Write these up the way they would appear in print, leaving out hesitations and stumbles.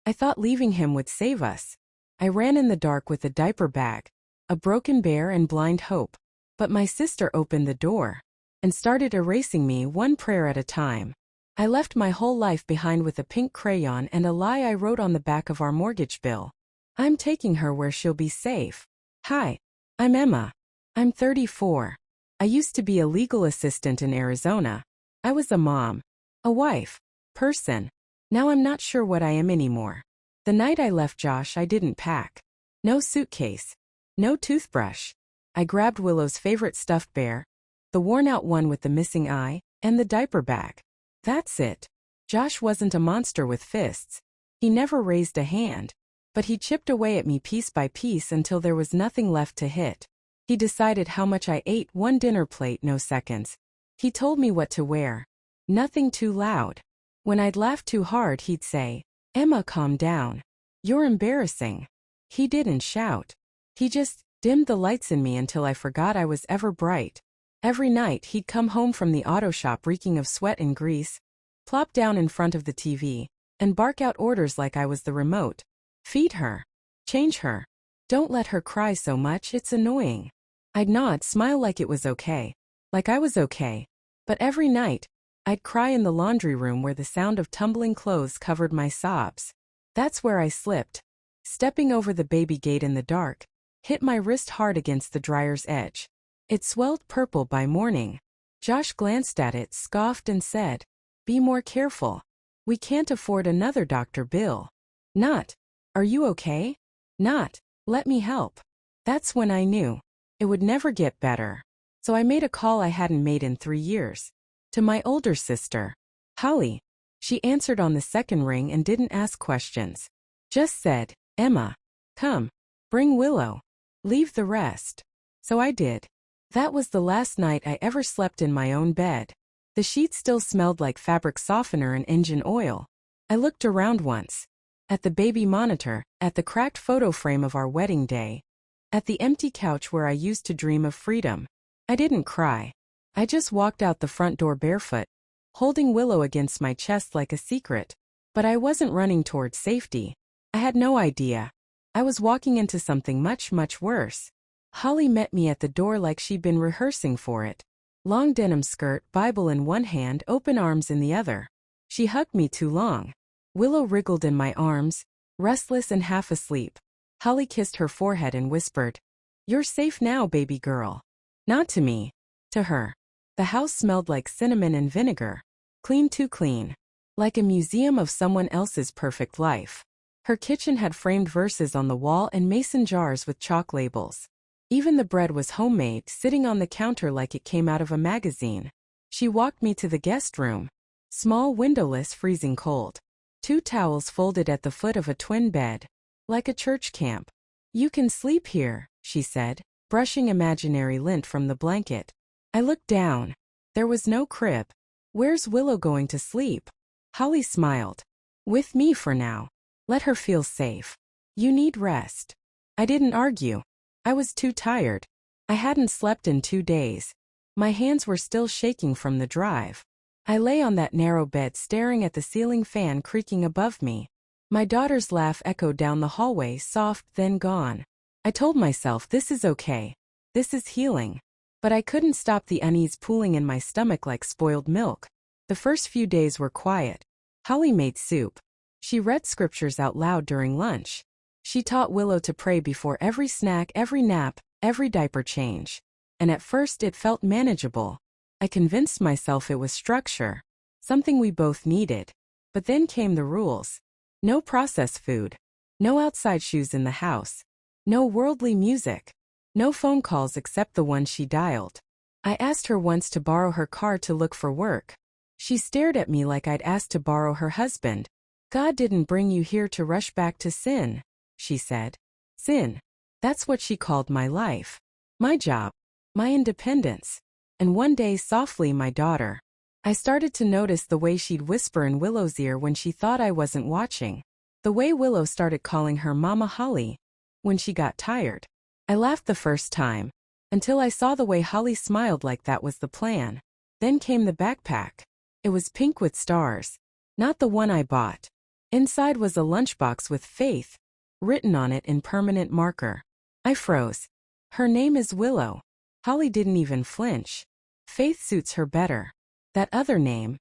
I thought leaving him would save us. I ran in the dark with a diaper bag, a broken bear and blind hope. But my sister opened the door and started erasing me one prayer at a time. I left my whole life behind with a pink crayon and a lie I wrote on the back of our mortgage bill. I'm taking her where she'll be safe. Hi, I'm Emma. I'm 34. I used to be a legal assistant in Arizona. I was a mom, a wife, person. Now I'm not sure what I am anymore. The night I left Josh, I didn't pack. No suitcase. No toothbrush. I grabbed Willow's favorite stuffed bear, the worn-out one with the missing eye, and the diaper bag. That's it. Josh wasn't a monster with fists. He never raised a hand. But he chipped away at me piece by piece until there was nothing left to hit. He decided how much I ate, one dinner plate, no seconds. He told me what to wear. Nothing too loud. When I'd laugh too hard, he'd say, "Emma, calm down. You're embarrassing." He didn't shout. He just dimmed the lights in me until I forgot I was ever bright. Every night he'd come home from the auto shop reeking of sweat and grease, plop down in front of the TV, and bark out orders like I was the remote. Feed her. Change her. Don't let her cry so much, it's annoying. I'd nod, smile like it was okay. Like I was okay. But every night, I'd cry in the laundry room where the sound of tumbling clothes covered my sobs. That's where I slipped. Stepping over the baby gate in the dark, hit my wrist hard against the dryer's edge. It swelled purple by morning. Josh glanced at it, scoffed and said, "Be more careful. We can't afford another doctor bill." Not, "Are you okay?" Not, "Let me help." That's when I knew it would never get better. So I made a call I hadn't made in 3 years. To my older sister, Holly. She answered on the second ring and didn't ask questions. Just said, "Emma, come. Bring Willow. Leave the rest." So I did. That was the last night I ever slept in my own bed. The sheets still smelled like fabric softener and engine oil. I looked around once. At the baby monitor, at the cracked photo frame of our wedding day, at the empty couch where I used to dream of freedom. I didn't cry. I just walked out the front door barefoot, holding Willow against my chest like a secret. But I wasn't running towards safety. I had no idea. I was walking into something much, much worse. Holly met me at the door like she'd been rehearsing for it. Long denim skirt, Bible in one hand, open arms in the other. She hugged me too long. Willow wriggled in my arms, restless and half asleep. Holly kissed her forehead and whispered, "You're safe now, baby girl." Not to me. To her. The house smelled like cinnamon and vinegar. Clean, too clean. Like a museum of someone else's perfect life. Her kitchen had framed verses on the wall and mason jars with chalk labels. Even the bread was homemade, sitting on the counter like it came out of a magazine. She walked me to the guest room. Small, windowless, freezing cold. 2 towels folded at the foot of a twin bed. Like a church camp. "You can sleep here," she said, brushing imaginary lint from the blanket. I looked down. There was no crib. "Where's Willow going to sleep?" Holly smiled. "With me for now. Let her feel safe. You need rest." I didn't argue. I was too tired. I hadn't slept in 2 days. My hands were still shaking from the drive. I lay on that narrow bed staring at the ceiling fan creaking above me. My daughter's laugh echoed down the hallway, soft, then gone. I told myself this is okay. This is healing. But I couldn't stop the unease pooling in my stomach like spoiled milk. The first few days were quiet. Holly made soup. She read scriptures out loud during lunch. She taught Willow to pray before every snack, every nap, every diaper change. And at first it felt manageable. I convinced myself it was structure. Something we both needed. But then came the rules. No processed food. No outside shoes in the house. No worldly music. No phone calls except the one she dialed. I asked her once to borrow her car to look for work. She stared at me like I'd asked to borrow her husband. "God didn't bring you here to rush back to sin," she said. Sin. That's what she called my life. My job. My independence. And one day, softly, my daughter. I started to notice the way she'd whisper in Willow's ear when she thought I wasn't watching. The way Willow started calling her Mama Holly when she got tired. I laughed the first time, until I saw the way Holly smiled like that was the plan. Then came the backpack. It was pink with stars. Not the one I bought. Inside was a lunchbox with Faith written on it in permanent marker. I froze. Her name is Willow. Holly didn't even flinch. Faith suits her better. That other name,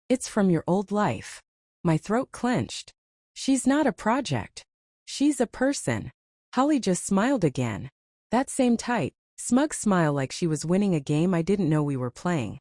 it's from your old life. My throat clenched. She's not a project. She's a person. Holly just smiled again. That same tight, smug smile like she was winning a game I didn't know we were playing.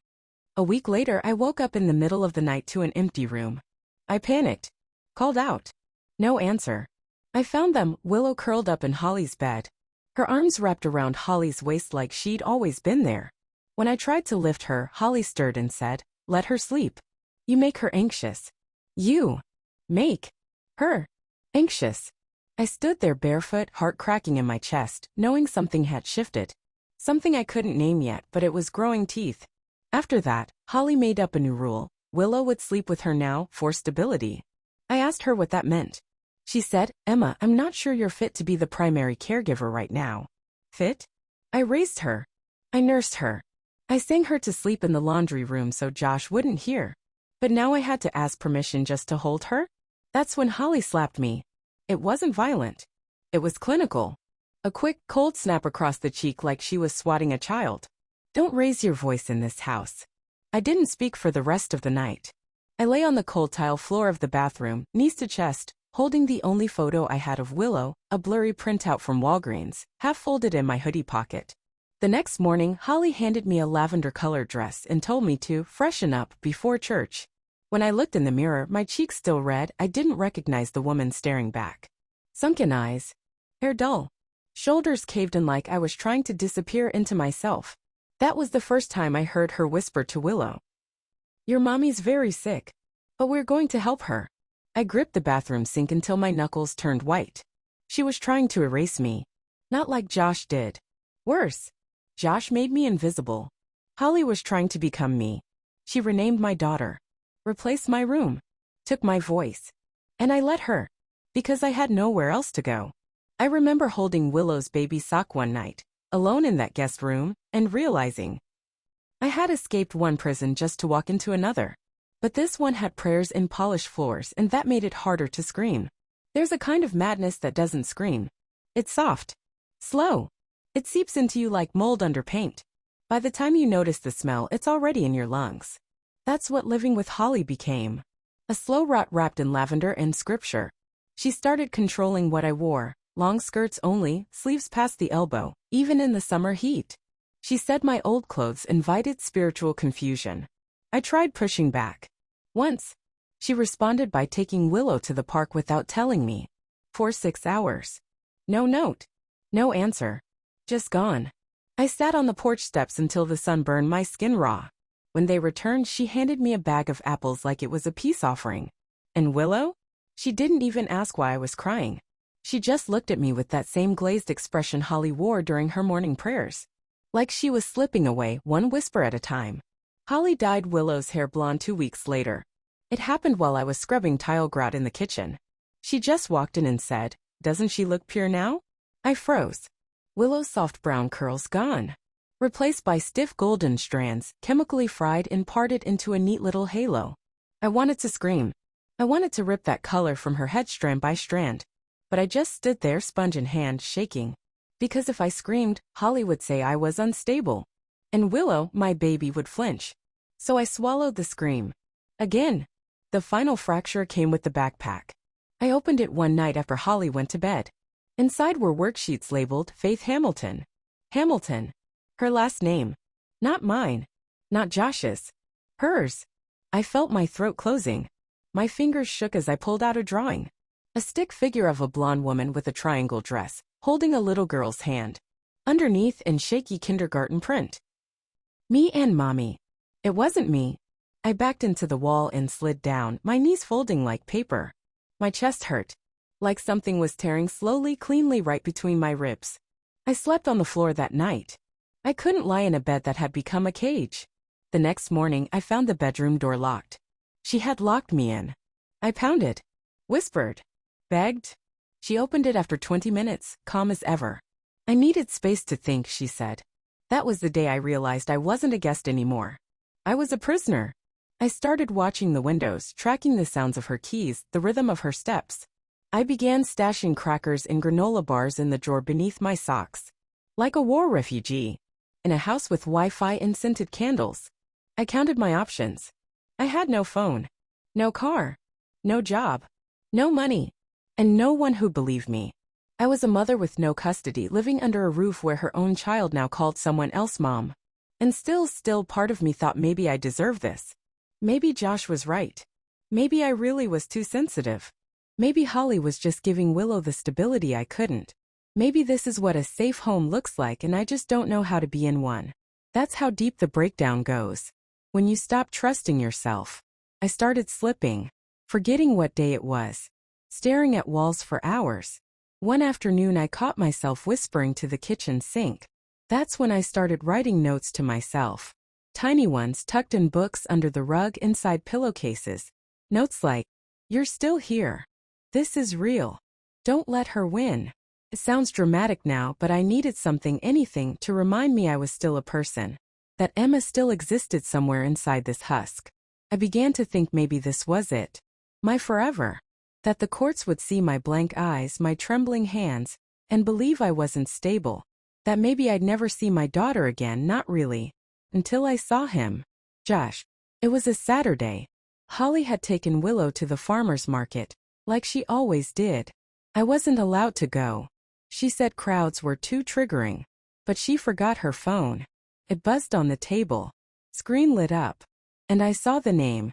A week later, I woke up in the middle of the night to an empty room. I panicked. Called out. No answer. I found them, Willow curled up in Holly's bed. Her arms wrapped around Holly's waist like she'd always been there. When I tried to lift her, Holly stirred and said, "Let her sleep. You make her anxious." You make her anxious. I stood there barefoot, heart cracking in my chest, knowing something had shifted. Something I couldn't name yet, but it was growing teeth. After that, Holly made up a new rule. Willow would sleep with her now, for stability. I asked her what that meant. She said, "Emma, I'm not sure you're fit to be the primary caregiver right now." Fit? I raised her. I nursed her. I sang her to sleep in the laundry room so Josh wouldn't hear. But now I had to ask permission just to hold her? That's when Holly slapped me. It wasn't violent. It was clinical. A quick, cold snap across the cheek like she was swatting a child. Don't raise your voice in this house. I didn't speak for the rest of the night. I lay on the cold tile floor of the bathroom, knees to chest, holding the only photo I had of Willow, a blurry printout from Walgreens, half folded in my hoodie pocket. The next morning, Holly handed me a lavender-colored dress and told me to freshen up before church. When I looked in the mirror, my cheeks still red, I didn't recognize the woman staring back. Sunken eyes. Hair dull. Shoulders caved in like I was trying to disappear into myself. That was the first time I heard her whisper to Willow. "Your mommy's very sick. But we're going to help her." I gripped the bathroom sink until my knuckles turned white. She was trying to erase me. Not like Josh did. Worse. Josh made me invisible. Holly was trying to become me. She renamed my daughter. Replaced my room. Took my voice. And I let her. Because I had nowhere else to go. I remember holding Willow's baby sock one night, alone in that guest room, and realizing I had escaped one prison just to walk into another. But this one had prayers in polished floors, and that made it harder to scream. There's a kind of madness that doesn't scream. It's soft. Slow. It seeps into you like mold under paint. By the time you notice the smell, it's already in your lungs. That's what living with Holly became. A slow rot wrapped in lavender and scripture. She started controlling what I wore, long skirts only, sleeves past the elbow, even in the summer heat. She said my old clothes invited spiritual confusion. I tried pushing back. Once, she responded by taking Willow to the park without telling me. For 6 hours. No note. No answer. Just gone. I sat on the porch steps until the sun burned my skin raw. When they returned, she handed me a bag of apples like it was a peace offering. And Willow? She didn't even ask why I was crying. She just looked at me with that same glazed expression Holly wore during her morning prayers. Like she was slipping away, one whisper at a time. Holly dyed Willow's hair blonde 2 weeks later. It happened while I was scrubbing tile grout in the kitchen. She just walked in and said, "Doesn't she look pure now?" I froze. Willow's soft brown curls gone. Replaced by stiff golden strands, chemically fried and parted into a neat little halo. I wanted to scream. I wanted to rip that color from her head strand by strand. But I just stood there, sponge in hand, shaking. Because if I screamed, Holly would say I was unstable. And Willow, my baby, would flinch. So I swallowed the scream. Again. The final fracture came with the backpack. I opened it one night after Holly went to bed. Inside were worksheets labeled Faith Hamilton. Hamilton. Her last name. Not mine. Not Josh's. Hers. I felt my throat closing. My fingers shook as I pulled out a drawing. A stick figure of a blonde woman with a triangle dress, holding a little girl's hand. Underneath, in shaky kindergarten print. Me and Mommy. It wasn't me. I backed into the wall and slid down, my knees folding like paper. My chest hurt. Like something was tearing slowly, cleanly right between my ribs. I slept on the floor that night. I couldn't lie in a bed that had become a cage. The next morning, I found the bedroom door locked. She had locked me in. I pounded. Whispered. Begged. She opened it after 20 minutes, calm as ever. I needed space to think, she said. That was the day I realized I wasn't a guest anymore. I was a prisoner. I started watching the windows, tracking the sounds of her keys, the rhythm of her steps. I began stashing crackers and granola bars in the drawer beneath my socks. Like a war refugee. In a house with Wi-Fi and scented candles. I counted my options. I had no phone. No car. No job. No money. And no one who believed me. I was a mother with no custody, living under a roof where her own child now called someone else mom. And still part of me thought maybe I deserved this. Maybe Josh was right. Maybe I really was too sensitive. Maybe Holly was just giving Willow the stability I couldn't. Maybe this is what a safe home looks like and I just don't know how to be in one. That's how deep the breakdown goes. When you stop trusting yourself. I started slipping. Forgetting what day it was. Staring at walls for hours. One afternoon I caught myself whispering to the kitchen sink. That's when I started writing notes to myself. Tiny ones tucked in books under the rug inside pillowcases. Notes like, "You're still here. This is real. Don't let her win." It sounds dramatic now, but I needed something, anything, to remind me I was still a person. That Emma still existed somewhere inside this husk. I began to think maybe this was it. My forever. That the courts would see my blank eyes, my trembling hands, and believe I wasn't stable. That maybe I'd never see my daughter again, not really. Until I saw him. Josh. It was a Saturday. Holly had taken Willow to the farmer's market, like she always did. I wasn't allowed to go. She said crowds were too triggering. But she forgot her phone. It buzzed on the table. Screen lit up. And I saw the name.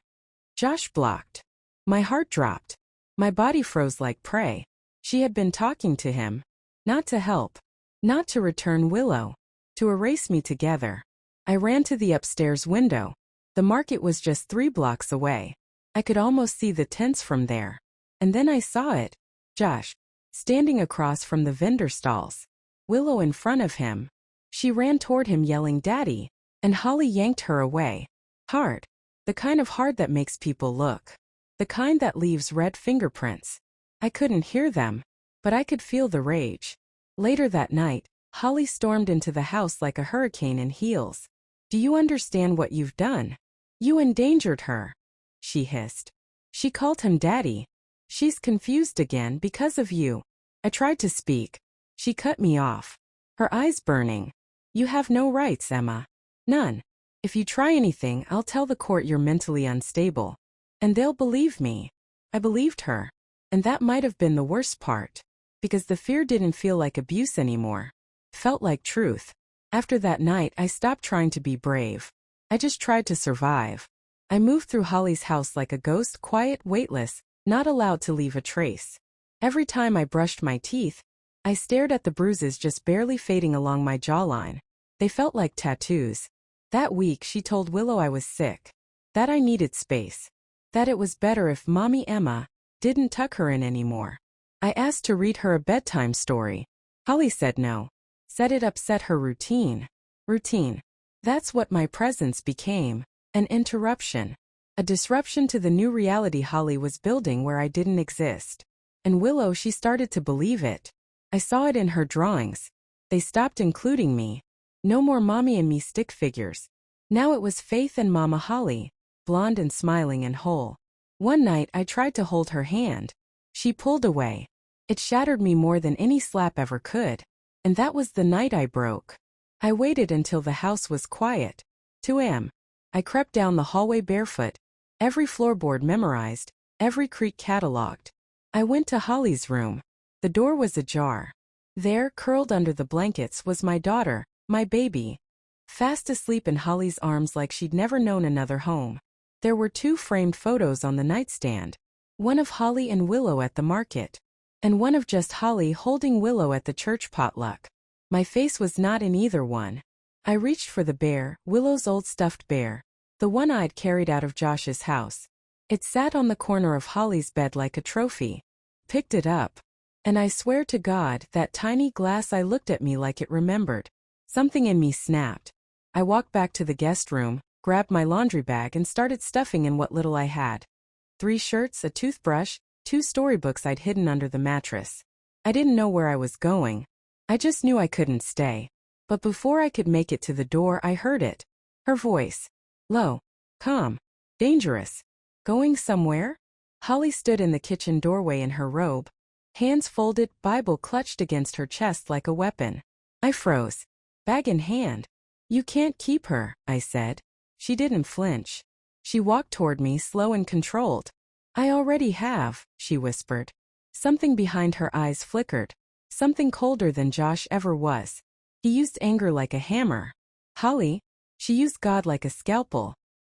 Josh blocked. My heart dropped. My body froze like prey. She had been talking to him. Not to help. Not to return Willow. To erase me together. I ran to the upstairs window. The market was just 3 blocks away. I could almost see the tents from there. And then I saw it. Josh. Standing across from the vendor stalls. Willow in front of him. She ran toward him yelling, "Daddy!" And Holly yanked her away. Hard. The kind of hard that makes people look. The kind that leaves red fingerprints. I couldn't hear them. But I could feel the rage. Later that night, Holly stormed into the house like a hurricane in heels. "Do you understand what you've done? You endangered her," she hissed. She called him Daddy. "She's confused again because of you." I tried to speak. She cut me off. Her eyes burning. "You have no rights, Emma. None. If you try anything, I'll tell the court you're mentally unstable. And they'll believe me." I believed her. And that might have been the worst part. Because the fear didn't feel like abuse anymore. Felt like truth. After that night, I stopped trying to be brave. I just tried to survive. I moved through Holly's house like a ghost, quiet, weightless, not allowed to leave a trace. Every time I brushed my teeth, I stared at the bruises just barely fading along my jawline. They felt like tattoos. That week, she told Willow I was sick. That I needed space. That it was better if Mommy Emma didn't tuck her in anymore. I asked to read her a bedtime story. Holly said no. Said it upset her routine. Routine. That's what my presence became. An interruption. A disruption to the new reality Holly was building where I didn't exist. And Willow, she started to believe it. I saw it in her drawings. They stopped including me. No more Mommy and me stick figures. Now it was Faith and Mama Holly, blonde and smiling and whole. One night I tried to hold her hand. She pulled away. It shattered me more than any slap ever could. And that was the night I broke. I waited until the house was quiet. 2 a.m. I crept down the hallway barefoot, every floorboard memorized, every creak cataloged. I went to Holly's room. The door was ajar. There, curled under the blankets, was my daughter, my baby. Fast asleep in Holly's arms like she'd never known another home. There were 2 framed photos on the nightstand. One of Holly and Willow at the market. And one of just Holly holding Willow at the church potluck. My face was not in either one. I reached for the bear, Willow's old stuffed bear. The one I'd carried out of Josh's house. It sat on the corner of Holly's bed like a trophy. Picked it up. And I swear to God, that tiny glass eye looked at me like it remembered. Something in me snapped. I walked back to the guest room, grabbed my laundry bag and started stuffing in what little I had. 3 shirts, a toothbrush, 2 storybooks I'd hidden under the mattress. I didn't know where I was going. I just knew I couldn't stay. But before I could make it to the door, I heard it. Her voice. Low. Calm. Dangerous. Going somewhere? Holly stood in the kitchen doorway in her robe, hands folded, Bible clutched against her chest like a weapon. I froze, bag in hand. You can't keep her, I said. She didn't flinch. She walked toward me, slow and controlled. I already have, she whispered. Something behind her eyes flickered. Something colder than Josh ever was. He used anger like a hammer. Holly, she used God like a scalpel.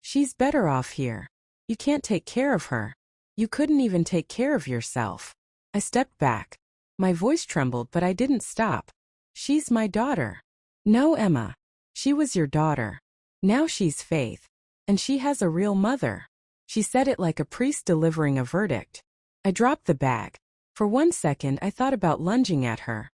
She's better off here. You can't take care of her. You couldn't even take care of yourself. I stepped back. My voice trembled, but I didn't stop. She's my daughter. No, Emma. She was your daughter. Now she's Faith. And she has a real mother. She said it like a priest delivering a verdict. I dropped the bag. For 1 second I thought about lunging at her,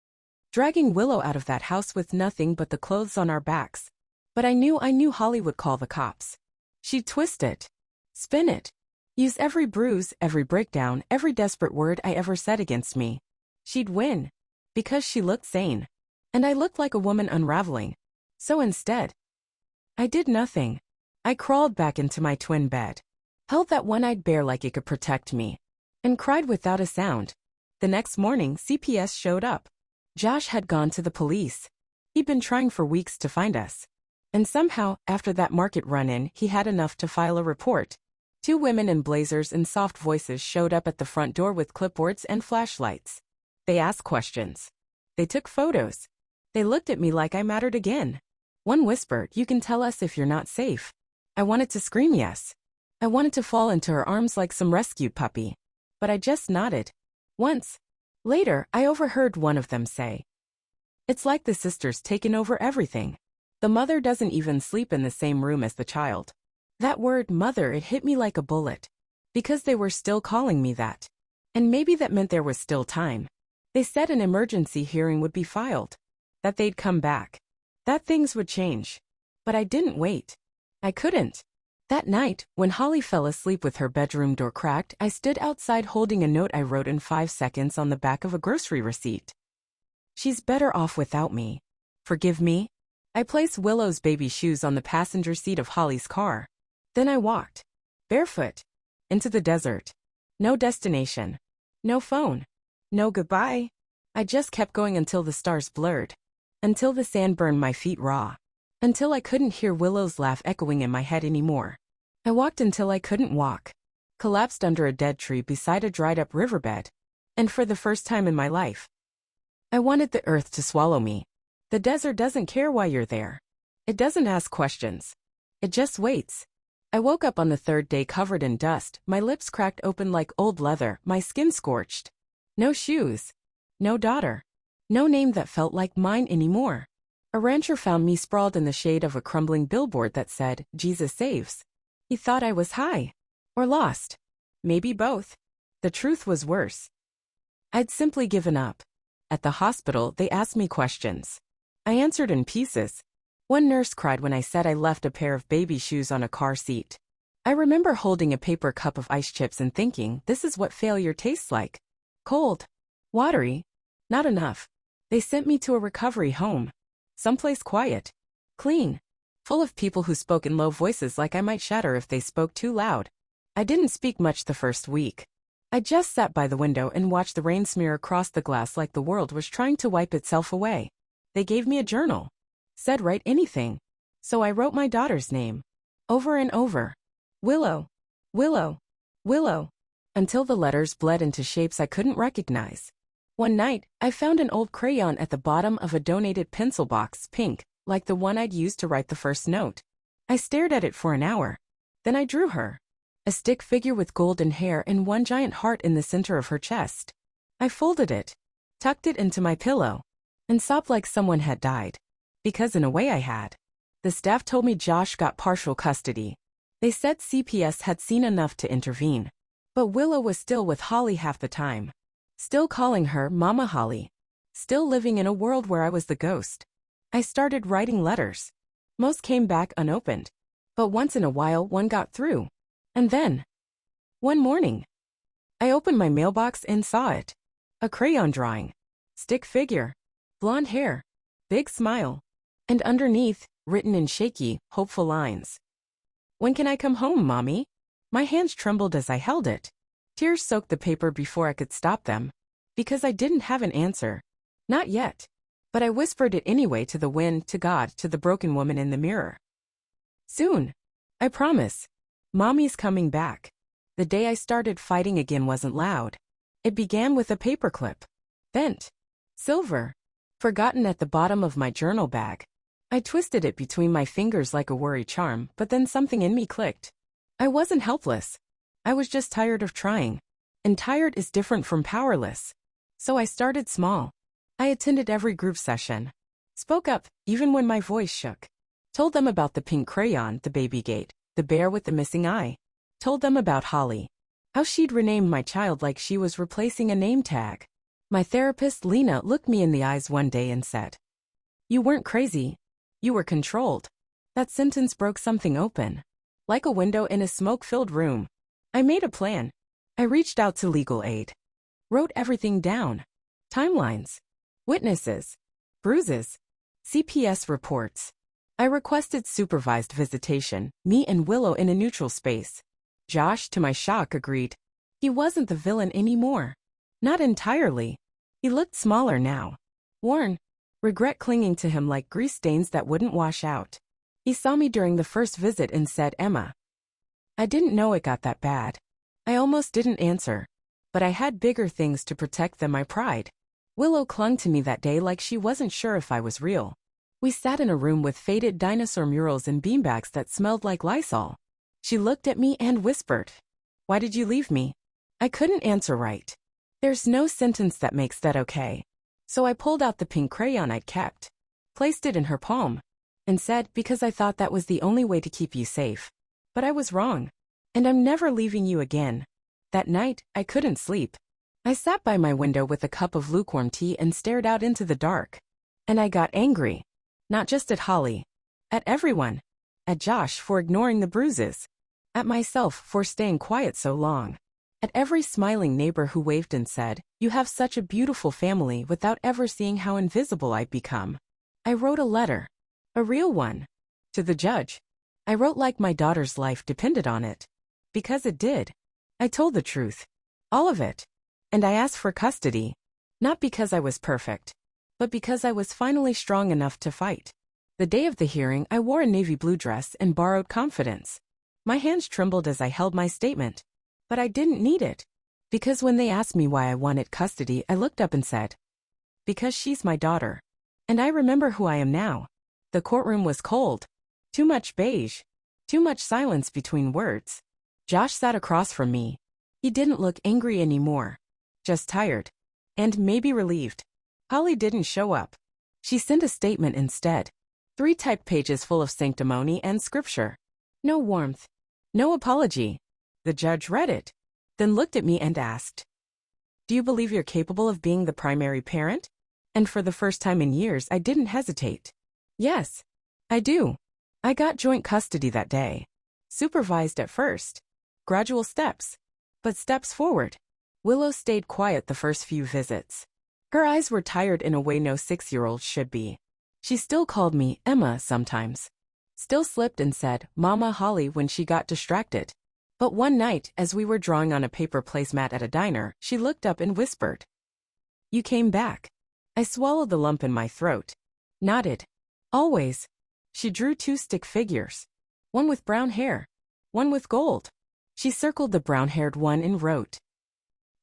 dragging Willow out of that house with nothing but the clothes on our backs. But I knew Holly would call the cops. She'd twist it, spin it, use every bruise, every breakdown, every desperate word I ever said against me. She'd win, because she looked sane. And I looked like a woman unraveling. So instead, I did nothing. I crawled back into my twin bed, held that one-eyed bear like it could protect me, and cried without a sound. The next morning, CPS showed up. Josh had gone to the police. He'd been trying for weeks to find us. And somehow, after that market run-in, he had enough to file a report. 2 women in blazers and soft voices showed up at the front door with clipboards and flashlights. They asked questions. They took photos. They looked at me like I mattered again. One whispered, "You can tell us if you're not safe." I wanted to scream yes. I wanted to fall into her arms like some rescued puppy. But I just nodded. Once. Later, I overheard one of them say, "It's like the sister's taken over everything. The mother doesn't even sleep in the same room as the child." That word, mother, it hit me like a bullet. Because they were still calling me that. And maybe that meant there was still time. They said an emergency hearing would be filed. That they'd come back. That things would change. But I didn't wait. I couldn't. That night, when Holly fell asleep with her bedroom door cracked, I stood outside holding a note I wrote in 5 seconds on the back of a grocery receipt. She's better off without me. Forgive me. I placed Willow's baby shoes on the passenger seat of Holly's car. Then I walked, barefoot, into the desert. No destination. No phone. No goodbye. I just kept going until the stars blurred. Until the sand burned my feet raw. Until I couldn't hear Willow's laugh echoing in my head anymore. I walked until I couldn't walk. Collapsed under a dead tree beside a dried-up riverbed. And for the first time in my life, I wanted the earth to swallow me. The desert doesn't care why you're there. It doesn't ask questions. It just waits. I woke up on the 3rd day covered in dust, my lips cracked open like old leather, my skin scorched. No shoes. No daughter. No name that felt like mine anymore. A rancher found me sprawled in the shade of a crumbling billboard that said, "Jesus saves." He thought I was high. Or lost. Maybe both. The truth was worse. I'd simply given up. At the hospital, they asked me questions. I answered in pieces. One nurse cried when I said I left a pair of baby shoes on a car seat. I remember holding a paper cup of ice chips and thinking, this is what failure tastes like. Cold. Watery. Not enough. They sent me to a recovery home. Someplace quiet. Clean. Full of people who spoke in low voices like I might shatter if they spoke too loud. I didn't speak much the first week. I just sat by the window and watched the rain smear across the glass like the world was trying to wipe itself away. They gave me a journal. Said write anything. So I wrote my daughter's name. Over and over. Willow. Willow. Willow. Until the letters bled into shapes I couldn't recognize. One night, I found an old crayon at the bottom of a donated pencil box, pink, like the one I'd used to write the first note. I stared at it for an hour. Then I drew her. A stick figure with golden hair and one giant heart in the center of her chest. I folded it, tucked it into my pillow, and sobbed like someone had died. Because in a way I had. The staff told me Josh got partial custody. They said CPS had seen enough to intervene. But Willow was still with Holly half the time. Still calling her Mama Holly. Still living in a world where I was the ghost. I started writing letters. Most came back unopened. But once in a while one got through. And then, one morning, I opened my mailbox and saw it. A crayon drawing. Stick figure. Blonde hair. Big smile. And underneath, written in shaky, hopeful lines. "When can I come home, Mommy?" My hands trembled as I held it. Tears soaked the paper before I could stop them. Because I didn't have an answer. Not yet. But I whispered it anyway, to the wind, to God, to the broken woman in the mirror. Soon. I promise. Mommy's coming back. The day I started fighting again wasn't loud. It began with a paperclip. Bent. Silver. Forgotten at the bottom of my journal bag. I twisted it between my fingers like a worry charm, but then something in me clicked. I wasn't helpless. I was just tired of trying. And tired is different from powerless. So I started small. I attended every group session. Spoke up, even when my voice shook. Told them about the pink crayon, the baby gate, the bear with the missing eye. Told them about Holly. How she'd renamed my child like she was replacing a name tag. My therapist, Lena, looked me in the eyes one day and said, "You weren't crazy. You were controlled." That sentence broke something open. Like a window in a smoke-filled room. I made a plan. I reached out to legal aid. Wrote everything down. Timelines. Witnesses. Bruises. CPS reports. I requested supervised visitation, me and Willow in a neutral space. Josh, to my shock, agreed. He wasn't the villain anymore. Not entirely. He looked smaller now. Worn. Regret clinging to him like grease stains that wouldn't wash out. He saw me during the first visit and said, "Emma." I didn't know it got that bad. I almost didn't answer. But I had bigger things to protect than my pride. Willow clung to me that day like she wasn't sure if I was real. We sat in a room with faded dinosaur murals and beanbags that smelled like Lysol. She looked at me and whispered, "Why did you leave me?" I couldn't answer right. There's no sentence that makes that okay. So I pulled out the pink crayon I'd kept, placed it in her palm, and said, "Because I thought that was the only way to keep you safe. But I was wrong. And I'm never leaving you again." That night, I couldn't sleep. I sat by my window with a cup of lukewarm tea and stared out into the dark. And I got angry. Not just at Holly. At everyone. At Josh for ignoring the bruises. At myself for staying quiet so long. At every smiling neighbor who waved and said, "You have such a beautiful family," without ever seeing how invisible I'd become. I wrote a letter. A real one. To the judge. I wrote like my daughter's life depended on it. Because it did. I told the truth. All of it. And I asked for custody. Not because I was perfect. But because I was finally strong enough to fight. The day of the hearing, I wore a navy blue dress and borrowed confidence. My hands trembled as I held my statement. But I didn't need it. Because when they asked me why I wanted custody, I looked up and said, "Because she's my daughter." And I remember who I am now. The courtroom was cold. Too much beige. Too much silence between words. Josh sat across from me. He didn't look angry anymore. Just tired. And maybe relieved. Holly didn't show up. She sent a statement instead. 3 typed pages full of sanctimony and scripture. No warmth. No apology. The judge read it. Then looked at me and asked, "Do you believe you're capable of being the primary parent?" And for the first time in years, I didn't hesitate. Yes. I do. I got joint custody that day. Supervised at first. Gradual steps. But steps forward. Willow stayed quiet the first few visits. Her eyes were tired in a way no 6-year-old should be. She still called me Emma sometimes. Still slipped and said, "Mama Holly," when she got distracted. But one night, as we were drawing on a paper placemat at a diner, she looked up and whispered, "You came back." I swallowed the lump in my throat. Nodded. "Always." She drew 2 stick figures. One with brown hair. One with gold. She circled the brown-haired one and wrote,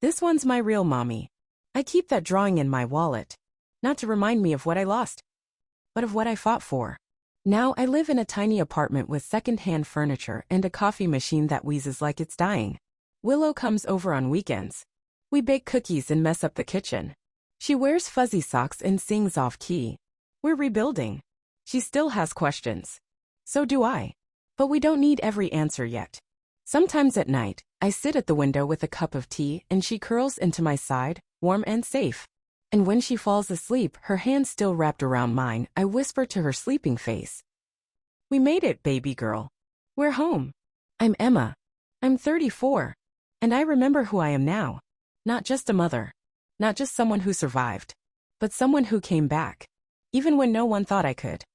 "This one's my real mommy." I keep that drawing in my wallet. Not to remind me of what I lost, but of what I fought for. Now I live in a tiny apartment with second-hand furniture and a coffee machine that wheezes like it's dying. Willow comes over on weekends. We bake cookies and mess up the kitchen. She wears fuzzy socks and sings off-key. We're rebuilding. She still has questions. So do I. But we don't need every answer yet. Sometimes at night, I sit at the window with a cup of tea and she curls into my side, warm and safe. And when she falls asleep, her hand still wrapped around mine, I whisper to her sleeping face, "We made it, baby girl. We're home." I'm Emma. I'm 34. And I remember who I am now. Not just a mother. Not just someone who survived. But someone who came back. Even when no one thought I could.